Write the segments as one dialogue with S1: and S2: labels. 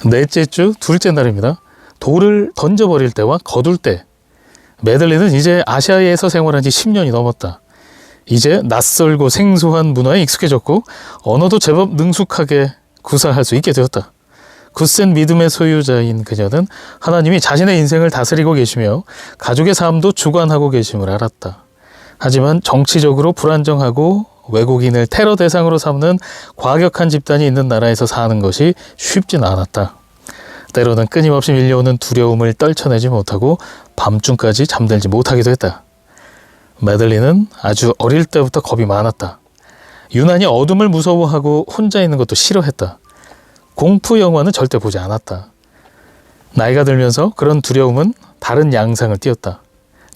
S1: 넷째 주 둘째 날입니다. 돌을 던져버릴 때와 거둘 때. 메들린은 이제 아시아에서 생활한 지 10년이 넘었다. 이제 낯설고 생소한 문화에 익숙해졌고 언어도 제법 능숙하게 구사할 수 있게 되었다. 굳센 믿음의 소유자인 그녀는 하나님이 자신의 인생을 다스리고 계시며 가족의 삶도 주관하고 계심을 알았다. 하지만 정치적으로 불안정하고 외국인을 테러 대상으로 삼는 과격한 집단이 있는 나라에서 사는 것이 쉽진 않았다. 때로는 끊임없이 밀려오는 두려움을 떨쳐내지 못하고 밤중까지 잠들지 못하기도 했다. 메들린은 아주 어릴 때부터 겁이 많았다. 유난히 어둠을 무서워하고 혼자 있는 것도 싫어했다. 공포 영화는 절대 보지 않았다. 나이가 들면서 그런 두려움은 다른 양상을 띠었다.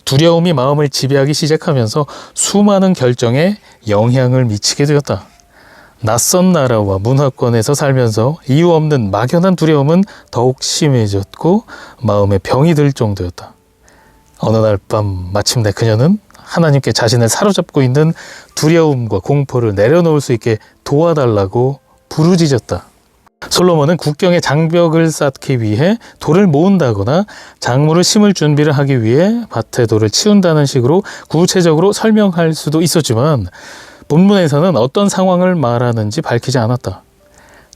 S1: 두려움이 마음을 지배하기 시작하면서 수많은 결정에 영향을 미치게 되었다. 낯선 나라와 문화권에서 살면서 이유 없는 막연한 두려움은 더욱 심해졌고 마음에 병이 들 정도였다. 어느 날 밤 마침내 그녀는 하나님께 자신을 사로잡고 있는 두려움과 공포를 내려놓을 수 있게 도와달라고 부르짖었다. 솔로몬은 국경에 장벽을 쌓기 위해 돌을 모은다거나 작물을 심을 준비를 하기 위해 밭에 돌을 치운다는 식으로 구체적으로 설명할 수도 있었지만 본문에서는 어떤 상황을 말하는지 밝히지 않았다.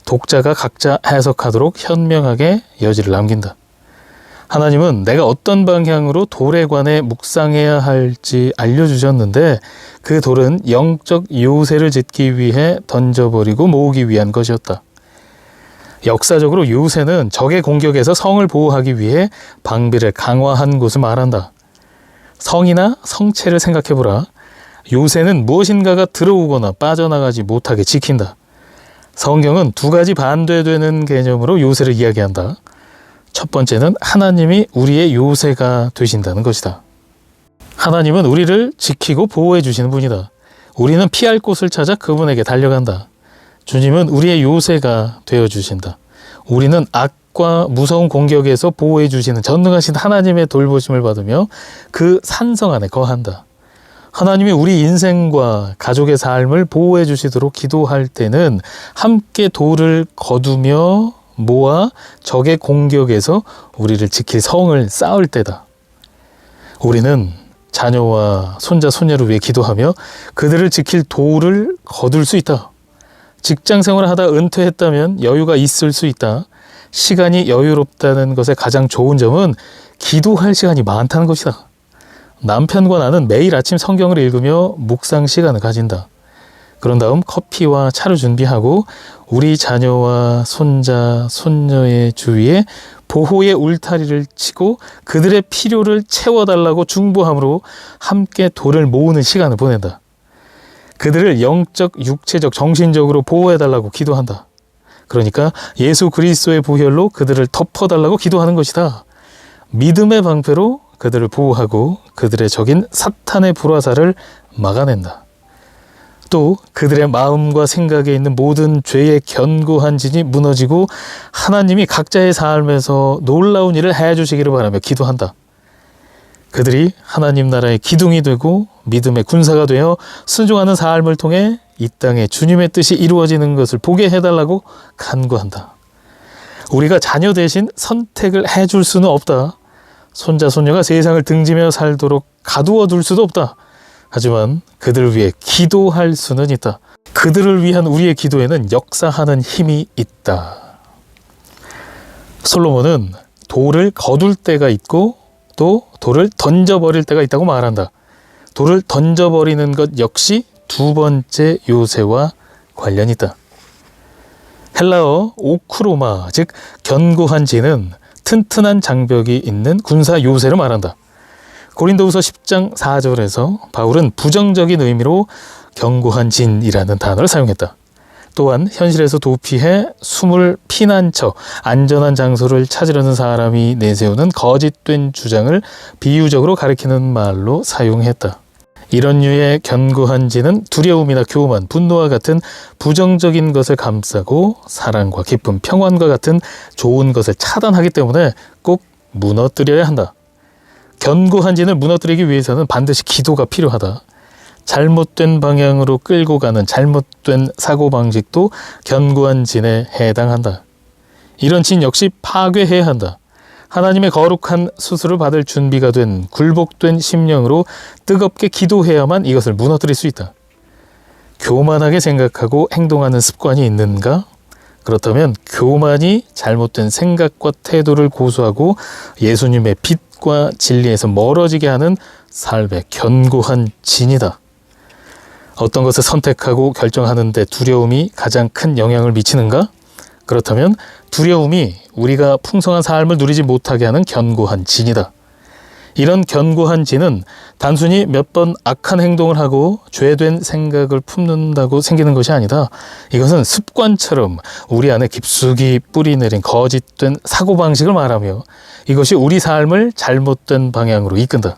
S1: 독자가 각자 해석하도록 현명하게 여지를 남긴다. 하나님은 내가 어떤 방향으로 돌에 관해 묵상해야 할지 알려주셨는데 그 돌은 영적 요새를 짓기 위해 던져버리고 모으기 위한 것이었다. 역사적으로 요새는 적의 공격에서 성을 보호하기 위해 방비를 강화한 것을 말한다. 성이나 성체를 생각해보라. 요새는 무엇인가가 들어오거나 빠져나가지 못하게 지킨다. 성경은 두 가지 반대되는 개념으로 요새를 이야기한다. 첫 번째는 하나님이 우리의 요새가 되신다는 것이다. 하나님은 우리를 지키고 보호해 주시는 분이다. 우리는 피할 곳을 찾아 그분에게 달려간다. 주님은 우리의 요새가 되어주신다. 우리는 악과 무서운 공격에서 보호해 주시는 전능하신 하나님의 돌보심을 받으며 그 산성 안에 거한다. 하나님이 우리 인생과 가족의 삶을 보호해 주시도록 기도할 때는 함께 돌을 거두며 모아 적의 공격에서 우리를 지킬 성을 쌓을 때다. 우리는 자녀와 손자, 손녀를 위해 기도하며 그들을 지킬 돌을 거둘 수 있다. 직장 생활을 하다 은퇴했다면 여유가 있을 수 있다. 시간이 여유롭다는 것의 가장 좋은 점은 기도할 시간이 많다는 것이다. 남편과 나는 매일 아침 성경을 읽으며 묵상 시간을 가진다. 그런 다음 커피와 차를 준비하고 우리 자녀와 손자, 손녀의 주위에 보호의 울타리를 치고 그들의 필요를 채워달라고 중보함으로 함께 돌을 모으는 시간을 보낸다. 그들을 영적, 육체적, 정신적으로 보호해달라고 기도한다. 그러니까 예수 그리스도의 보혈로 그들을 덮어달라고 기도하는 것이다. 믿음의 방패로 그들을 보호하고 그들의 적인 사탄의 불화살을 막아낸다. 또 그들의 마음과 생각에 있는 모든 죄의 견고한 진이 무너지고 하나님이 각자의 삶에서 놀라운 일을 해주시기를 바라며 기도한다. 그들이 하나님 나라의 기둥이 되고 믿음의 군사가 되어 순종하는 삶을 통해 이 땅에 주님의 뜻이 이루어지는 것을 보게 해달라고 간구한다. 우리가 자녀 대신 선택을 해줄 수는 없다. 손자, 손녀가 세상을 등지며 살도록 가두어 둘 수도 없다. 하지만 그들을 위해 기도할 수는 있다. 그들을 위한 우리의 기도에는 역사하는 힘이 있다. 솔로몬은 돌을 거둘 때가 있고 또 돌을 던져버릴 때가 있다고 말한다. 돌을 던져버리는 것 역시 두 번째 요새와 관련이 있다. 헬라어 오크로마, 즉 견고한 진은 튼튼한 장벽이 있는 군사 요새를 말한다. 고린도후서 10장 4절에서 바울은 부정적인 의미로 견고한 진이라는 단어를 사용했다. 또한 현실에서 도피해 숨을 피난처, 안전한 장소를 찾으려는 사람이 내세우는 거짓된 주장을 비유적으로 가리키는 말로 사용했다. 이런 류의 견고한 진은 두려움이나 교만, 분노와 같은 부정적인 것을 감싸고 사랑과 기쁨, 평안과 같은 좋은 것을 차단하기 때문에 꼭 무너뜨려야 한다. 견고한 진을 무너뜨리기 위해서는 반드시 기도가 필요하다. 잘못된 방향으로 끌고 가는 잘못된 사고방식도 견고한 진에 해당한다. 이런 진 역시 파괴해야 한다. 하나님의 거룩한 수술을 받을 준비가 된 굴복된 심령으로 뜨겁게 기도해야만 이것을 무너뜨릴 수 있다. 교만하게 생각하고 행동하는 습관이 있는가? 그렇다면 교만이 잘못된 생각과 태도를 고수하고 예수님의 빛과 진리에서 멀어지게 하는 삶의 견고한 진이다. 어떤 것을 선택하고 결정하는 데 두려움이 가장 큰 영향을 미치는가? 그렇다면 두려움이 우리가 풍성한 삶을 누리지 못하게 하는 견고한 진이다. 이런 견고한 진은 단순히 몇 번 악한 행동을 하고 죄된 생각을 품는다고 생기는 것이 아니다. 이것은 습관처럼 우리 안에 깊숙이 뿌리내린 거짓된 사고방식을 말하며 이것이 우리 삶을 잘못된 방향으로 이끈다.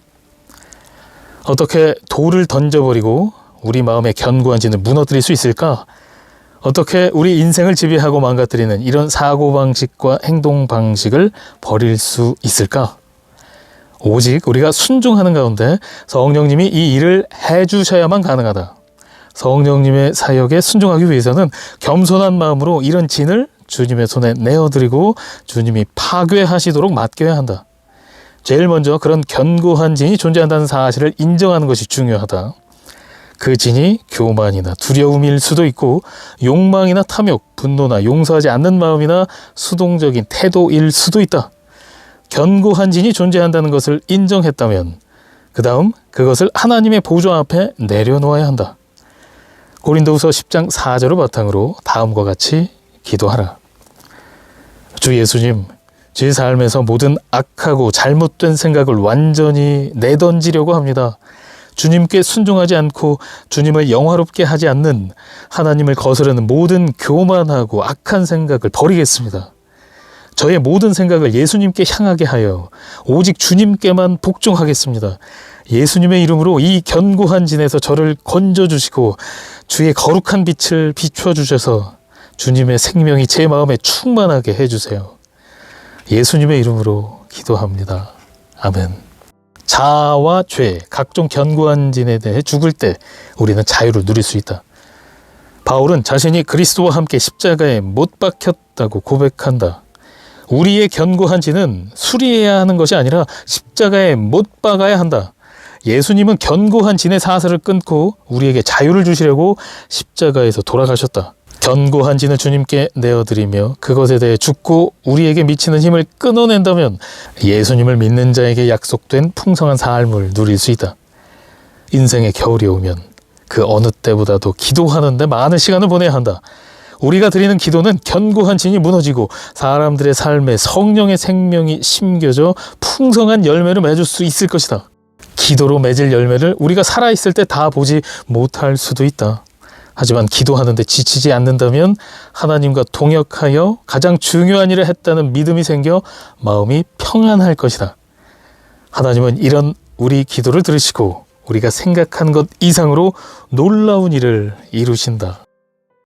S1: 어떻게 돌을 던져버리고 우리 마음의 견고한 진을 무너뜨릴 수 있을까? 어떻게 우리 인생을 지배하고 망가뜨리는 이런 사고방식과 행동방식을 버릴 수 있을까? 오직 우리가 순종하는 가운데 성령님이 이 일을 해주셔야만 가능하다. 성령님의 사역에 순종하기 위해서는 겸손한 마음으로 이런 진을 주님의 손에 내어드리고 주님이 파괴하시도록 맡겨야 한다. 제일 먼저 그런 견고한 진이 존재한다는 사실을 인정하는 것이 중요하다. 그 진이 교만이나 두려움일 수도 있고 욕망이나 탐욕, 분노나 용서하지 않는 마음이나 수동적인 태도일 수도 있다. 견고한 진이 존재한다는 것을 인정했다면 그 다음 그것을 하나님의 보좌 앞에 내려놓아야 한다. 고린도후서 10장 4절을 바탕으로 다음과 같이 기도하라. 주 예수님, 제 삶에서 모든 악하고 잘못된 생각을 완전히 내던지려고 합니다. 주님께 순종하지 않고 주님을 영화롭게 하지 않는 하나님을 거스르는 모든 교만하고 악한 생각을 버리겠습니다. 저의 모든 생각을 예수님께 향하게 하여 오직 주님께만 복종하겠습니다. 예수님의 이름으로 이 견고한 진에서 저를 건져주시고 주의 거룩한 빛을 비춰주셔서 주님의 생명이 제 마음에 충만하게 해주세요. 예수님의 이름으로 기도합니다. 아멘. 자아와 죄, 각종 견고한 진에 대해 죽을 때 우리는 자유를 누릴 수 있다. 바울은 자신이 그리스도와 함께 십자가에 못 박혔다고 고백한다. 우리의 견고한 진은 수리해야 하는 것이 아니라 십자가에 못 박아야 한다. 예수님은 견고한 진의 사슬을 끊고 우리에게 자유를 주시려고 십자가에서 돌아가셨다. 견고한 진을 주님께 내어드리며 그것에 대해 죽고 우리에게 미치는 힘을 끊어낸다면 예수님을 믿는 자에게 약속된 풍성한 삶을 누릴 수 있다. 인생의 겨울이 오면 그 어느 때보다도 기도하는 데 많은 시간을 보내야 한다. 우리가 드리는 기도는 견고한 진이 무너지고 사람들의 삶에 성령의 생명이 심겨져 풍성한 열매를 맺을 수 있을 것이다. 기도로 맺을 열매를 우리가 살아있을 때 다 보지 못할 수도 있다. 하지만 기도하는데 지치지 않는다면 하나님과 동역하여 가장 중요한 일을 했다는 믿음이 생겨 마음이 평안할 것이다. 하나님은 이런 우리 기도를 들으시고 우리가 생각한 것 이상으로 놀라운 일을 이루신다.